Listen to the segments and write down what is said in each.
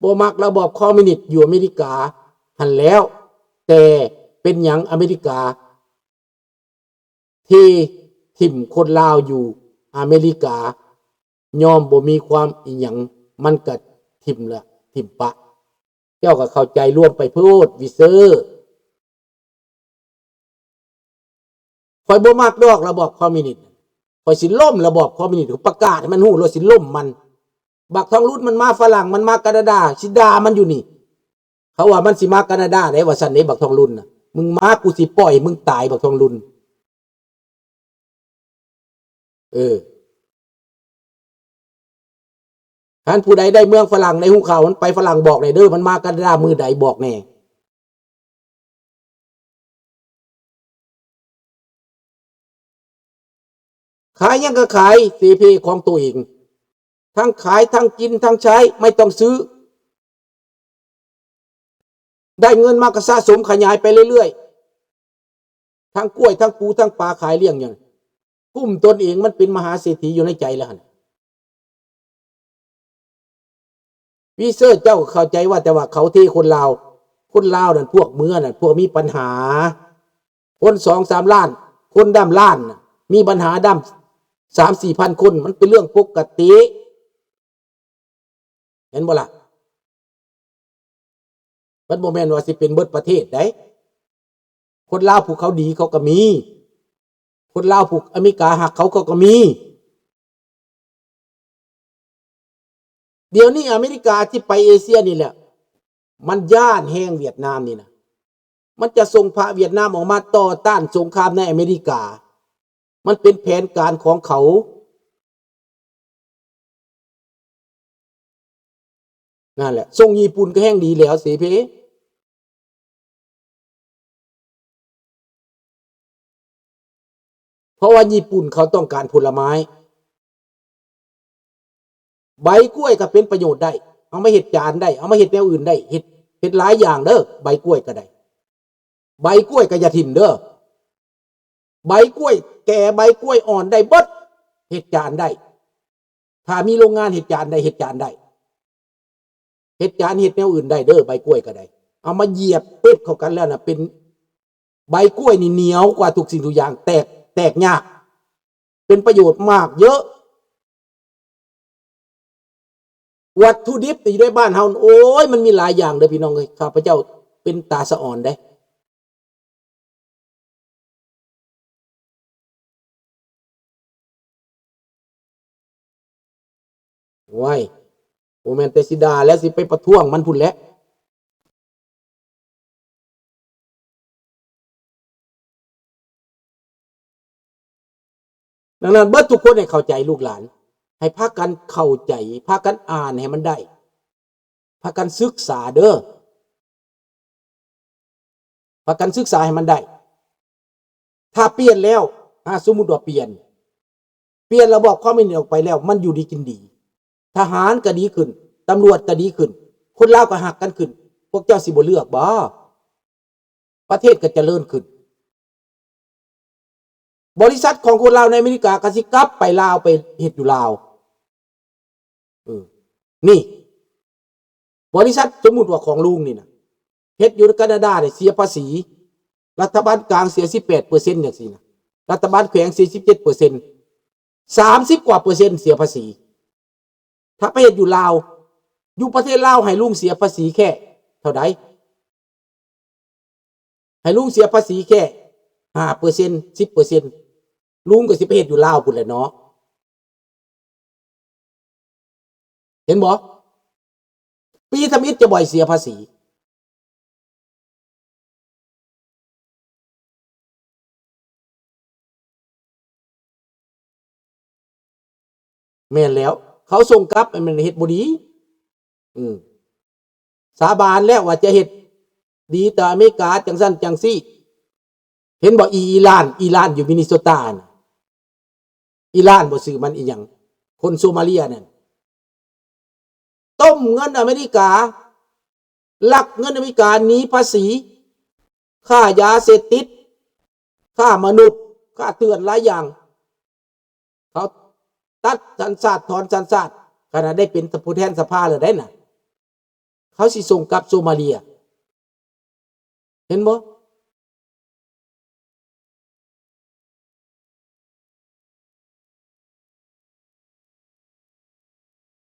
บ่มักระบอบคอมมิวนิสต์อยู่อเมริกาหันแล้วแต่เป็นหยังอเมริกาที่ถิ่มคนลาวอยู่อเมริกายอมบ่มีความอีหยังมันก็ถิ่มละถิ่มปะเจ้าก็เข้าใจร่วมไปพูดวิเซอร์คอยบ่มักดอกระบอบคอมมิวนิสต์คอยสิล่มระบอบคอมมิวนิสต์ประกาศให้มันฮู้แล้วสิล่มมันบักทองรุ่นมันมาฝรั่งมันมาแคนาดาสิด่ามันอยู่นี่เขาว่ามันสิมาแคนาดาได้ว่าซั่นเด้บักทองรุ่นน่ะมึงมากูสิปล่อยมึงตายบักทองรุ่นท่านผู้ใดได้เมืองฝรั่งในหูข่าวมันไปฝรั่งบอกเลยเด้อมันมาแคนาดามือใดบอกแน่ขายยังก็ขายซีพีของตัวเองทั้งขายทั้งกินทั้งใช้ไม่ต้องซื้อได้เงินมากก็สะสมขยายไปเรื่อยๆทั้งกล้วยทั้งปูทั้งปลาขายเลี้ยงอย่างกุ้มตนเองมันเป็นมหาเศรษฐีอยู่ในใจแล้ววิเซอร์เจ้าเข้าใจว่าแต่ว่าเขาที่คนลาวนั่นพวกเมื่อนั่นพวกมีปัญหาคน2-3 ล้านคนดำล้านมีปัญหาดำ3-4 พันคนมันเป็นเรื่องปกติเห็นบ่ล่ะมันโมเมนต์ว่าสิเป็นเบิดประเทศได้คนลาวผูกเขาดีเขาก็มีคนลาวผูกอเมริกาหักเขาก็มีเดี๋ยวนี้อเมริกาที่ไปเอเชียนี่แหละมันย่านแห้งเวียดนามนี่นะมันจะส่งพระเวียดนามออกมาต่อต้านสงครามในอเมริกามันเป็นแผนการของเขานั่นแหละส่งญี่ปุ่นก็แห้งดีแล้วสิเพเพราะว่าญี่ปุ่นเขาต้องการผลไม้ใบกล้วยก็เป็นประโยชน์ได้เอามาเห็ดจานได้เอามาเห็ดแนวอื่นได้เห็ดหลายอย่างเด้อใบกล้วยก็ได้ใบกล้วยก็อย่าถิ่มเด้อใบกล้วยแก่ใบกล้วยอ่อนได้เบิดเห็ดจานได้ถ้ามีโรงงานเห็ดจานได้เห็ดจานได้เห็ดจานเห็ดแนวอื่นได้เด้อใบกล้วยก็ได้เอามาเหยียบเป็ดเข้ากันแล้วนะเป็นใบกล้วยนี่เหนียวกว่าทุกสิ่งทุกอย่างแตกยากเป็นประโยชน์มากเยอะวัตถุดิบที่อยู่ในบ้านเฮาโอ้ยมันมีหลายอย่างเด้อพี่น้องเอ้ยข้าพเจ้าเป็นตาสะอ่อนได้ว้ายโมเมนต์แต่สิดาแล้วสิไปประท้วงมันพุ่นแล้วดังนั้นเบิดทุกคนให้เข้าใจลูกหลานให้พากันเข้าใจพากันอ่านให้มันได้พากันศึกษาเด้อพากันศึกษาให้มันได้ถ้าเปลี่ยนแล้วสมมุติว่าเปลี่ยนระบบความเป็นออกไปแล้วมันอยู่ดีกินดีทหารก็ดีขึ้นตำรวจก็ดีขึ้นคนลาวก็หักกันขึ้นพวกเจ้าสิบ่เลือกบ่ประเทศก็เจริญขึ้นบริษัทของคนลาวในอเมริกาก็สิกลับไปลาวไปเฮ็ดอยู่ลาวนี่บริษัทสมมุติว่าของลุงนี่นะเฮ็ดอยู่ในแคนาดาเนี่ยเสียภาษีรัฐบาลกลางเสีย 18% จังซี่นะรัฐบาลแขวง 47% 30 กว่าเปอร์เซ็นต์เสียภาษีถ้าไปเฮ็ดอยู่ลาวอยู่ประเทศลาวให้ลุงเสียภาษีแค่เท่าใดให้ลุงเสียภาษีแค่ 5% 10%ลุงก็สิไปเฮ็ดอยู่ลาวพุ่นแหละเนาะเห็นบ่ปีทมิตรจะบ่อยเสียภาษีแม่นแล้วเขาส่งกลับมันเฮ็ดบ่ดีสาบานแล้วว่าจะเฮ็ดดีต่ออเมริกาจังซั่นจังซี่เห็นบ่อิหร่านอยู่มินนิโซตาอิหร่านบ่ซื้อมันอีหยังคนโซมาเลียนั่นต้มเงินอเมริกาลักเงินอเมริกาหนีภาษีค่ายาเสพติดค่ามนุษย์ค่าเตือนหลายอย่างเขาตัดสัญชาติถอนสัญชาติขณะได้เป็นผู้แทนสภาเลยได้น่ะ เขาสิส่งกลับโซมาเลียเห็นบ่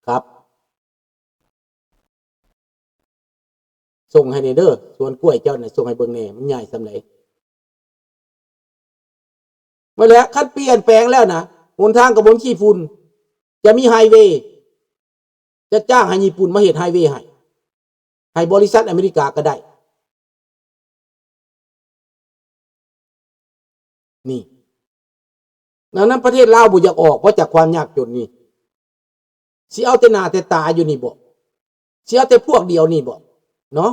ครับส่งให้เด้อสวนกล้วยเจ้าน่ะส่งให้เบิ่งแหน่มันใหญ่สำใดมาแล้วคันเปลี่ยนแปลงแล้วนะหนทางกระบวนขี้ฝุ่นจะมีไฮเวย์จะจ้างให้ญี่ปุ่นมาเฮ็ดไฮเวย์ให้บริษัทอเมริกาก็ได้นี่ดังนั้นประเทศลาวบ่อยากออกเพราะจากความยากจนนี่สิเอาแต่หน้าแต่ตาอยู่นี่บ่สิเอาแต่พวกเดียวนี่บ่เนาะ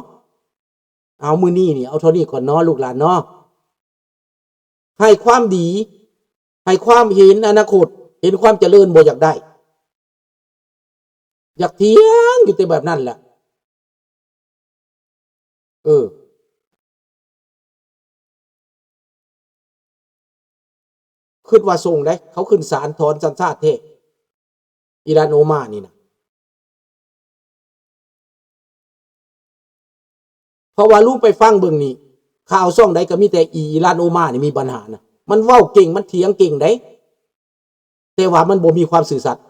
เอามื้อนี้นี่เอาเท่านี้ก่อนเนาะลูกหลานเนาะให้ความดีให้ความเห็นอนาคตเห็นความเจริญบ่อยากได้อยากเถียงอยู่แต่แบบนั้นแหละคิดว่าส่งได้เขาขึ้นศาลถอนสัญชาติเทอิรานโอมานนี่นะเพราะว่าลุงไปฟังเบิ่งนี่ข่าวช่องใดก็มีแต่อิรานโอมานนี่มีปัญหานะมันเว้าเก่งมันเถียงเก่งได้แต่ว่ามันบ่มีความซื่อสัตย์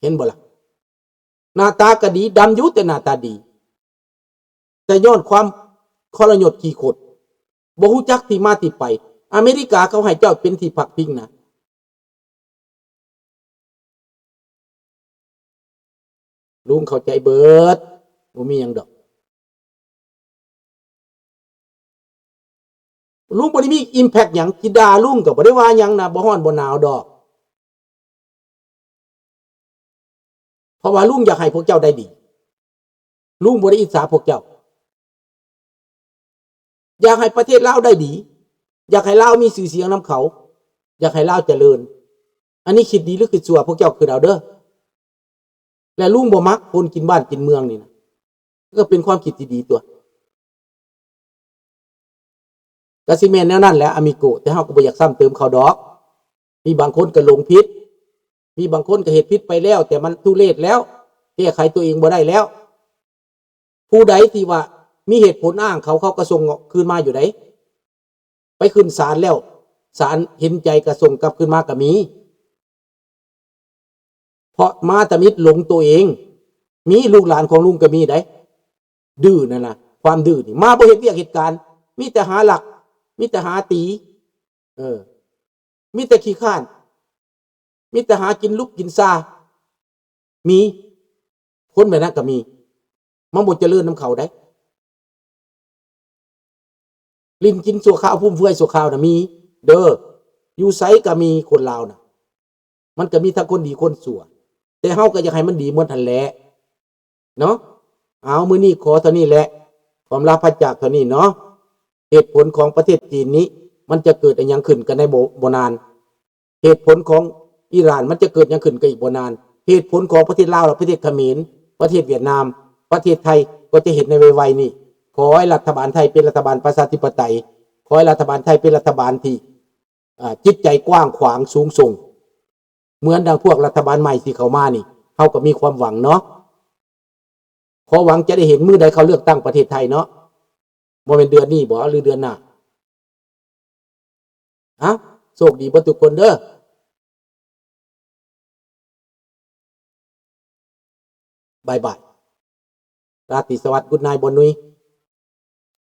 เห็นบ่ล่ะหน้าตาก็ดีดำอยู่แต่หน้าตาดีแต่ย้อนความทรยศขี้ขดบ่ฮู้จักที่มาที่ไปอเมริกาเขาให้เจ้าเป็นที่พักพิงนะลุงเข้าใจเบิดบ่มีหยังดอกลุงบ่ได้มีอิมแพคหยังที่ด่าลุงก็บ่ได้ว่าหยังนะบ่ร้อนบ่หนาวดอกเพราะว่าลุงอยากให้พวกเจ้าได้ดีลุงบ่ได้อิจฉาพวกเจ้าอยากให้ประเทศลาวได้ดีอยากให้ลาวมีชื่อเสียงนำเขาอยากให้ลาวเจริญอันนี้คิดดีหรือคิดชั่วพวกเจ้าคือเอาเด้อและลุงบ่มักคนกินบ้านกินเมืองนี่นะก็เป็นความคิดที่ดีตัวก็สิแม่นแนวนั้นแหละอามิโกแต่เฮาก็บ่อยากซ้ำเติมเขาดอกมีบางคนก็หลงผิดมีบางคนก็เฮ็ดผิดไปแล้วแต่มันทุเรศแล้วแก้ไขตัวเองบ่ได้แล้วผู้ใดที่ว่ามีเหตุผลอ้างเขาก็ส่งคืนมาอยู่ไดไปขึ้นศาลแล้วศาลเห็นใจก็ส่งกลับคืนมาก็มีเพราะมาตมิดหลงตัวเองมีลูกหลานของลุงก็มีได้ดื้อนั่นน่ะความดื้อนี่มาบ่เฮ็ดเวียกเหตุการณ์มีแต่หาหลักมีแต่หาตีมีแต่ขี้ข้านมีแต่หากินลุกกินซามีคนแบบนั้นก็มีมันบ่เจริญนำเขาได้ลิ้นกินสัวข้าวพุ่มเฟือยสัวข้าวน่ะมีเด้ออยู่ไสก็มีคนลาวน่ะมันก็มีทั้งคนดีคนชั่วแต่เฮาก็อยากให้มันดีเหมือนทันแหละเนาะเอามื้อนี้ขอเท่านี้แหละความลาพระจากเท่านี้เนาะเหตุผลของประเทศจีนนี้มันจะเกิดอะไรยังขึ้นกันในบ่นานเหตุผลของอิหร่านมันจะเกิดยังขึ้นกันอีกบ่นานเหตุผลของประเทศลาวและประเทศเขมรประเทศเวียดนามประเทศไทยก็จะเห็นในไวๆนี้ขอให้รัฐบาลไทยเป็นรัฐบาลประชาธิปไตยขอให้รัฐบาลไทยเป็นรัฐบาลที่จิตใจกว้างขวางสูงส่งเหมือนดังพวกรัฐบาลใหม่ที่เข้ามานี่เขาก็มีความหวังเนาะขอหวังจะได้เห็นมื้อใดเขาเลือกตั้งประเทศไทยเนาะบ่เป็นเดือนนี้บ่หรือเดือนหน้าโชคดีเบิดทุกคนเด้อบายบายราตรีสวัสดิ์กุดนายบนนุย